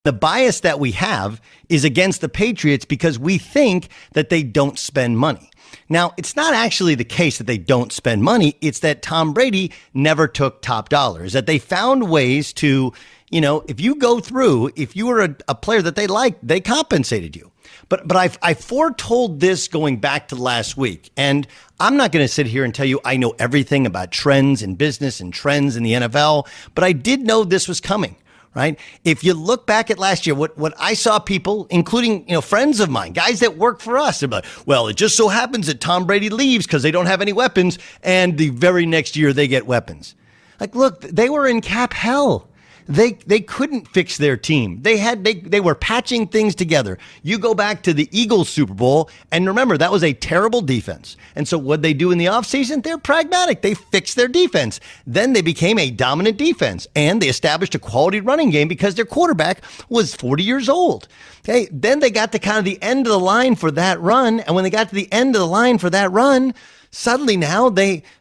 The bias that we have is against the Patriots because we think that they don't spend money. Now, it's not actually the case that they don't spend money. It's that Tom Brady never took top dollars, that they found ways to, if you go through, if you were a player that they liked, they compensated you. But I foretold this going back to last week, and I'm not going to sit here and tell you I know everything about trends in business and trends in the NFL, but I did know this was coming. Right. If you look back at last year, what I saw people, including, friends of mine, guys that work for us, they're like, well, it just so happens that Tom Brady leaves because they don't have any weapons. And the very next year they get weapons. Like, look, they were in cap hell. They couldn't fix their team. They were patching things together. You go back to the Eagles Super Bowl, and remember, that was a terrible defense. And so what they do in the offseason, they're pragmatic. They fixed their defense. Then they became a dominant defense, and they established a quality running game because their quarterback was 40 years old. Okay, then they got to kind of the end of the line for that run, and when they got to the end of the line for that run, suddenly now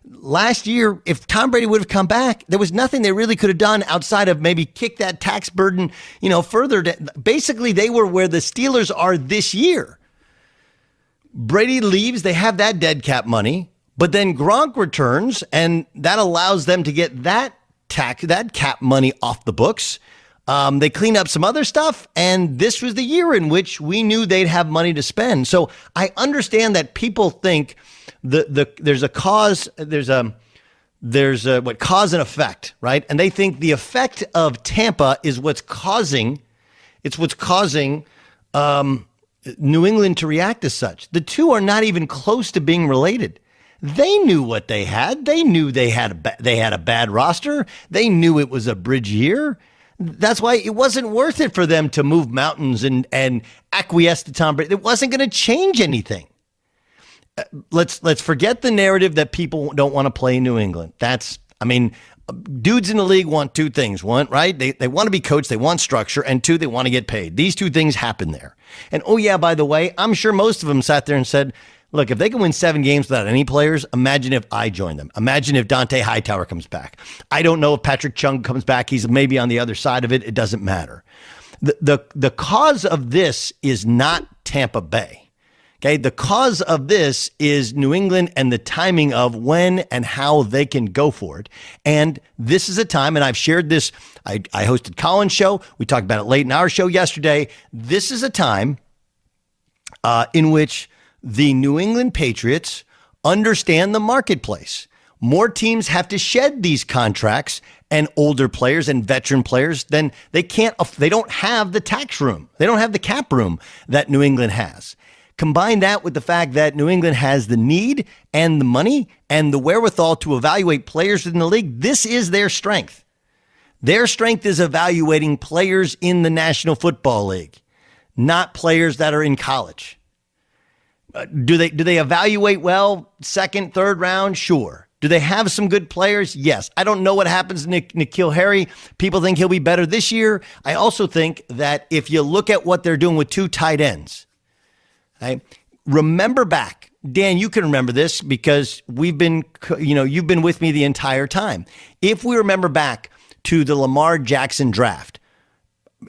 last year, if Tom Brady would have come back, there was nothing they really could have done outside of maybe kick that tax burden, further. Basically, they were where the Steelers are this year. Brady leaves. They have that dead cap money, but then Gronk returns, and that allows them to get that cap money off the books. They clean up some other stuff, and this was the year in which we knew they'd have money to spend. So I understand that people think there's a cause, there's what cause and effect, right? And they think the effect of Tampa is what's causing New England to react as such. The two are not even close to being related. They knew what they had. They knew they had a bad roster. They knew it was a bridge year. That's why it wasn't worth it for them to move mountains and acquiesce to Tom Brady. It wasn't going to change anything. Let's forget the narrative that people don't want to play in New England. Dudes in the league want two things. One, right? They want to be coached. They want structure. And two, they want to get paid. These two things happen there. And oh yeah, by the way, I'm sure most of them sat there and said, look, if they can win 7 games without any players, imagine if I join them. Imagine if Dante Hightower comes back. I don't know if Patrick Chung comes back. He's maybe on the other side of it. It doesn't matter. The cause of this is not Tampa Bay. Okay, the cause of this is New England and the timing of when and how they can go for it. And this is a time, and I've shared this, I hosted Colin's show. We talked about it late in our show yesterday. This is a time in which the New England Patriots understand the marketplace. More teams have to shed these contracts and older players and veteran players, then they don't have the tax room. They don't have the cap room that New England has. Combine that with the fact that New England has the need and the money and the wherewithal to evaluate players in the league. This is their strength. Their strength is evaluating players in the National Football League, not players that are in college. Do they evaluate well, second, third round? Sure. Do they have some good players? Yes. I don't know what happens to N'Keal Harry. People think he'll be better this year. I also think that if you look at what they're doing with 2 tight ends, right? Remember back, Dan, you can remember this because you've been with me the entire time. If we remember back to the Lamar Jackson draft,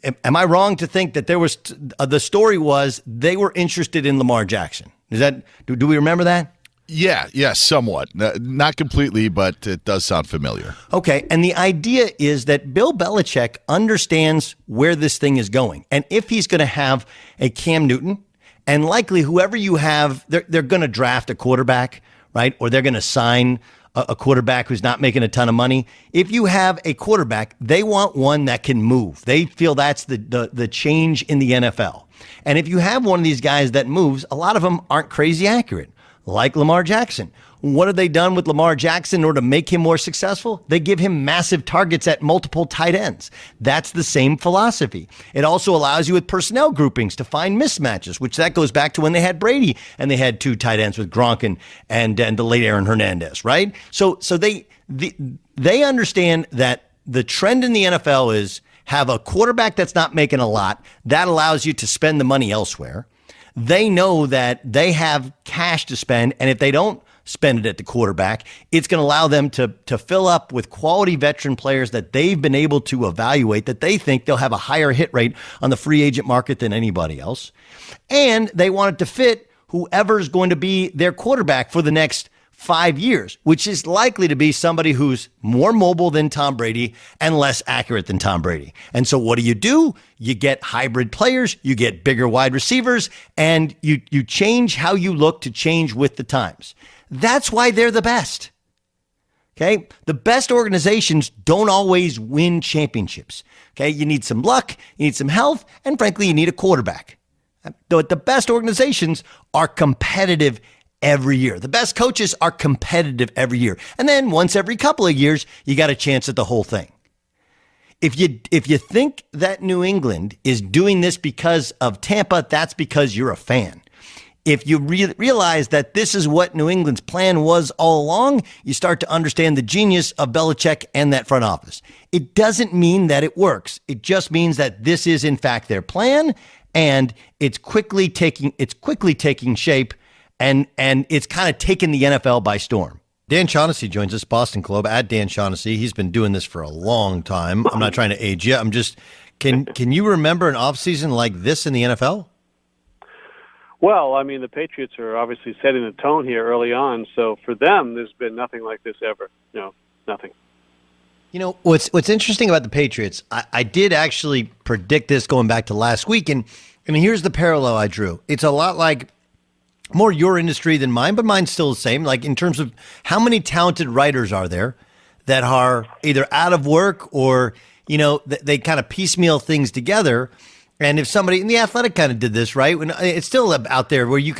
am I wrong to think that there was the story was they were interested in Lamar Jackson? Do we remember that? Yeah, somewhat. Not completely, but it does sound familiar. Okay, and the idea is that Bill Belichick understands where this thing is going. And if he's going to have a Cam Newton, and likely whoever you have, they're going to draft a quarterback, right? Or they're going to sign a quarterback who's not making a ton of money. If you have a quarterback, they want one that can move. They feel that's the change in the NFL. And if you have one of these guys that moves, a lot of them aren't crazy accurate, like Lamar Jackson. What have they done with Lamar Jackson in order to make him more successful? They give him massive targets at multiple tight ends. That's the same philosophy. It also allows you with personnel groupings to find mismatches, which that goes back to when they had Brady and they had 2 tight ends with Gronk and the late Aaron Hernandez, right? So they understand that the trend in the NFL is have a quarterback that's not making a lot. That allows you to spend the money elsewhere. They know that they have cash to spend, and if they don't spend it at the quarterback. It's going to allow them to fill up with quality veteran players that they've been able to evaluate, that they think they'll have a higher hit rate on the free agent market than anybody else. And they want it to fit whoever's going to be their quarterback for the next 5 years, which is likely to be somebody who's more mobile than Tom Brady and less accurate than Tom Brady. And so what do? You get hybrid players, you get bigger wide receivers, and you change how you look to change with the times. That's why they're the best. Okay? The best organizations don't always win championships. Okay? You need some luck, you need some health, and frankly, you need a quarterback. But the best organizations are competitive every year. The best coaches are competitive every year. And then once every couple of years, you got a chance at the whole thing. If you think that New England is doing this because of Tampa, that's because you're a fan. If you realize that this is what New England's plan was all along, you start to understand the genius of Belichick and that front office. It doesn't mean that it works. It just means that this is in fact their plan, and it's quickly taking shape. And it's kind of taken the NFL by storm. Dan Shaughnessy joins us, Boston Globe, at Dan Shaughnessy. He's been doing this for a long time. I'm not trying to age you. I'm just, can you remember an offseason like this in the NFL? Well, I mean, the Patriots are obviously setting the tone here early on. So for them, there's been nothing like this ever. No, nothing. You know, what's interesting about the Patriots, I did actually predict this going back to last week. And here's the parallel I drew. It's a lot like more your industry than mine, but mine's still the same. Like in terms of how many talented writers are there that are either out of work or, they kind of piecemeal things together. And if somebody, and The Athletic kind of did this, right? When it's still out there where you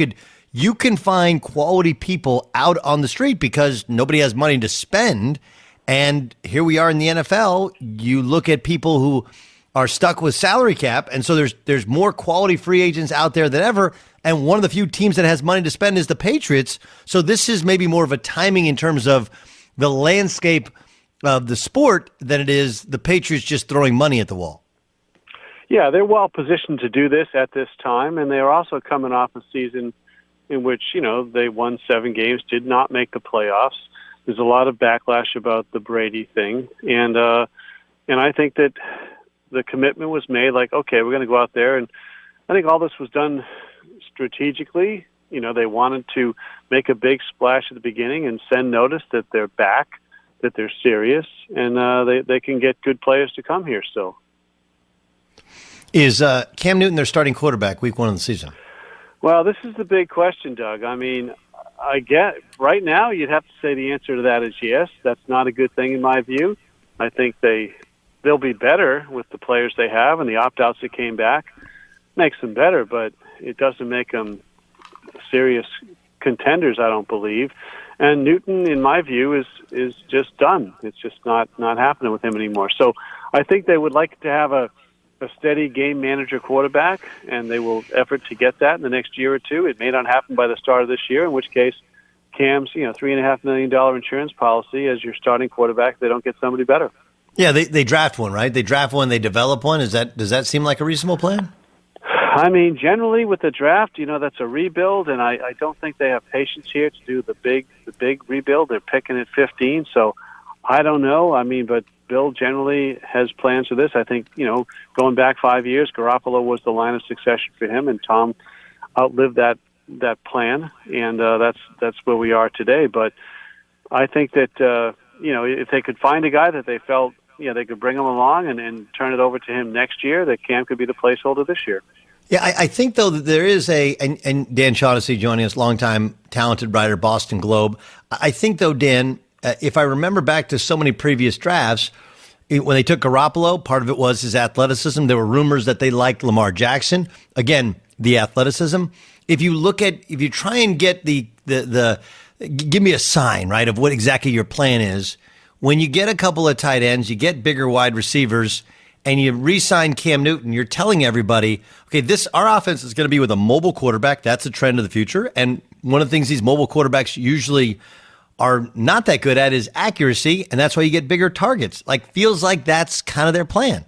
can find quality people out on the street because nobody has money to spend. And here we are in the NFL. You look at people who are stuck with salary cap. And so there's more quality free agents out there than ever. And one of the few teams that has money to spend is the Patriots. So this is maybe more of a timing in terms of the landscape of the sport than it is the Patriots just throwing money at the wall. Yeah, they're well positioned to do this at this time. And they are also coming off a season in which, they won 7 games, did not make the playoffs. There's a lot of backlash about the Brady thing. And I think that the commitment was made like, okay, we're going to go out there. And I think all this was done strategically. They wanted to make a big splash at the beginning and send notice that they're back, that they're serious, and they can get good players to come here still. Is Cam Newton their starting quarterback week 1 of the season? Well, this is the big question, Doug. I mean, I get right now you'd have to say the answer to that is yes. That's not a good thing in my view. I think they'll be better with the players they have, and the opt-outs that came back makes them better, but it doesn't make them serious contenders, I don't believe. And Newton, in my view, is just done. It's just not happening with him anymore. So I think they would like to have a steady game manager quarterback, and they will effort to get that in the next year or two. It may not happen by the start of this year, in which case Cam's $3.5 million insurance policy as your starting quarterback. They don't get somebody better. Yeah, they draft one, right? They draft one, they develop one. Does that seem like a reasonable plan? I mean, generally with the draft, that's a rebuild, and I don't think they have patience here to do the big rebuild. They're picking at 15, so I don't know. I mean, but Bill generally has plans for this. I think, going back 5 years, Garoppolo was the line of succession for him, and Tom outlived that plan, and that's where we are today. But I think that, if they could find a guy that they felt, they could bring him along and turn it over to him next year, that Cam could be the placeholder this year. Yeah, I think, though, that there is and Dan Shaughnessy joining us, longtime talented writer, Boston Globe. I think, though, Dan, if I remember back to so many previous drafts, when they took Garoppolo, part of it was his athleticism. There were rumors that they liked Lamar Jackson. Again, the athleticism. If you try and get the give me a sign, right, of what exactly your plan is. When you get a couple of tight ends, you get bigger wide receivers, and you re-sign Cam Newton, you're telling everybody, okay, our offense is going to be with a mobile quarterback. That's a trend of the future. And one of the things these mobile quarterbacks usually are not that good at is accuracy, and that's why you get bigger targets. Feels like that's kind of their plan.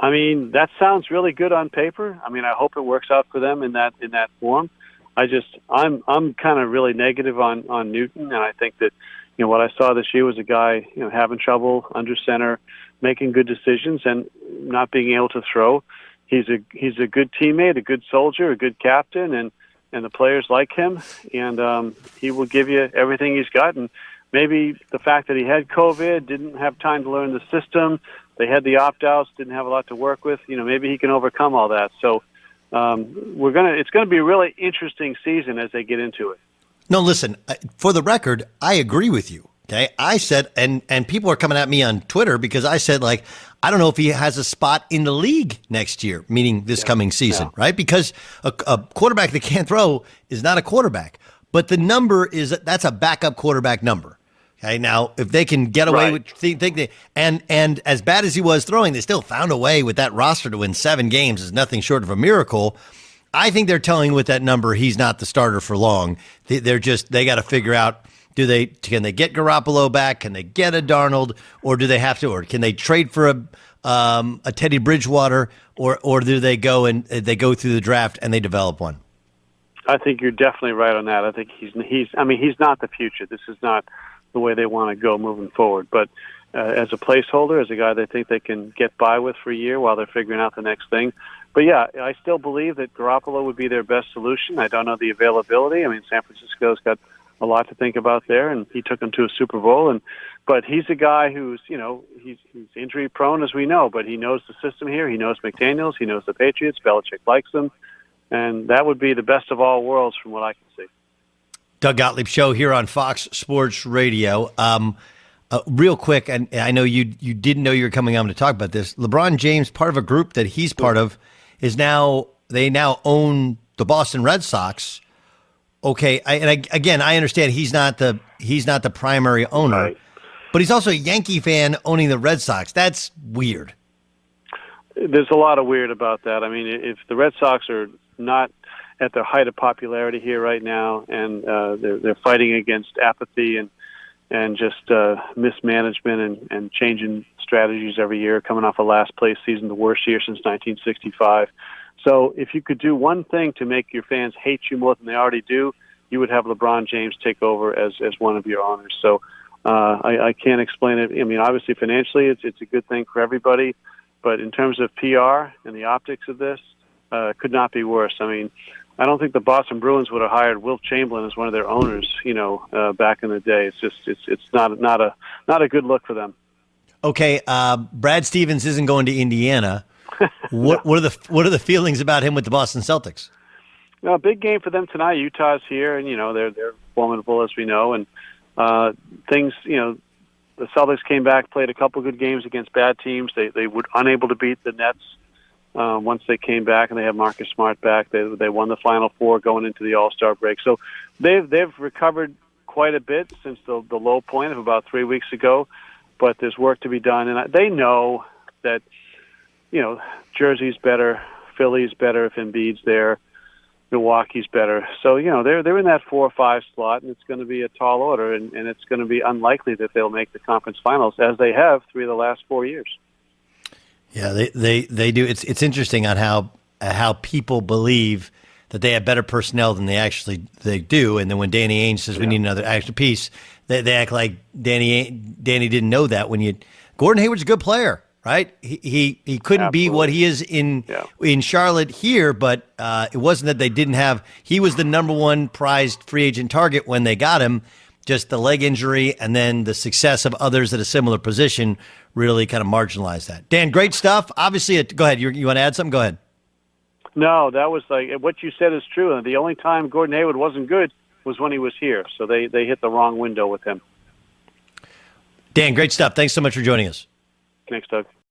I mean, that sounds really good on paper. I mean, I hope it works out for them in that form. I'm kind of really negative on Newton, and I think that what I saw this year was a guy having trouble under center, making good decisions, and not being able to throw. He's a good teammate, a good soldier, a good captain, and the players like him, and he will give you everything he's got. And maybe the fact that he had COVID, didn't have time to learn the system, they had the opt-outs, didn't have a lot to work with. Maybe he can overcome all that. So it's gonna be a really interesting season as they get into it. No, listen, for the record, I agree with you. Okay. I said, and people are coming at me on Twitter because I said, like, I don't know if he has a spot in the league next year, meaning this coming season, right? Because a quarterback that can't throw is not a quarterback, but the number that's a backup quarterback number. Okay. Now, if they can get away with and as bad as he was throwing, they still found a way with that roster to win 7 games is nothing short of a miracle. I think they're telling with that number he's not the starter for long. They got to figure out, can they get Garoppolo back? Can they get a Darnold, or do they have to, or can they trade for a Teddy Bridgewater, or do they go and they go through the draft and they develop one? I think you're definitely right on that. I think he's not the future. This is not the way they want to go moving forward. But as a placeholder, as a guy they think they can get by with for a year while they're figuring out the next thing. But yeah, I still believe that Garoppolo would be their best solution. I don't know the availability. I mean, San Francisco's got a lot to think about there, and he took them to a Super Bowl. But he's a guy who's, he's injury prone, as we know, but he knows the system here. He knows McDaniels. He knows the Patriots. Belichick likes them. And that would be the best of all worlds from what I can see. Doug Gottlieb Show here on Fox Sports Radio. Real quick, and I know you didn't know you were coming on to talk about this. LeBron James, part of a group that he's part of, they now own the Boston Red Sox. Okay, I understand he's not the primary owner, right, but he's also a Yankee fan owning the Red Sox. That's weird. There's a lot of weird about that. I mean, if the Red Sox are not at their height of popularity here right now, and they're fighting against apathy and just mismanagement and changing strategies every year, coming off a last place season, the worst year since 1965. So if you could do one thing to make your fans hate you more than they already do, you would have LeBron James take over as one of your owners. So I can't explain it. I mean, obviously financially it's a good thing for everybody, but in terms of PR and the optics of this, could not be worse. I mean, I don't think the Boston Bruins would have hired Wilt Chamberlain as one of their owners, back in the day. It's not a good look for them. Okay, Brad Stevens isn't going to Indiana. What are the feelings about him with the Boston Celtics? No, a big game for them tonight. Utah's here, and they're formidable, as we know. And things, the Celtics came back, played a couple good games against bad teams. They were unable to beat the Nets once they came back, and they have Marcus Smart back. They won the Final Four going into the All-Star break. So they've recovered quite a bit since the low point of about 3 weeks ago. But there's work to be done, and they know that. Jersey's better, Philly's better if Embiid's there, Milwaukee's better. So, they're in that 4 or 5 slot, and it's going to be a tall order, and it's going to be unlikely that they'll make the conference finals, as they have 3 of the last 4 years. Yeah, they do. It's interesting on how people believe that they have better personnel than they do, and then when Danny Ainge says we need another extra piece, they act like Danny didn't know that. Gordon Hayward's a good player. Right, he couldn't be what he is in Charlotte here, but it wasn't that they didn't have. He was the number one prized free agent target when they got him. Just the leg injury and then the success of others at a similar position really kind of marginalized that. Dan, great stuff. Obviously, go ahead. You want to add something? Go ahead. No, that was like what you said is true. And the only time Gordon Hayward wasn't good was when he was here. So they hit the wrong window with him. Dan, great stuff. Thanks so much for joining us. Thanks, Doug.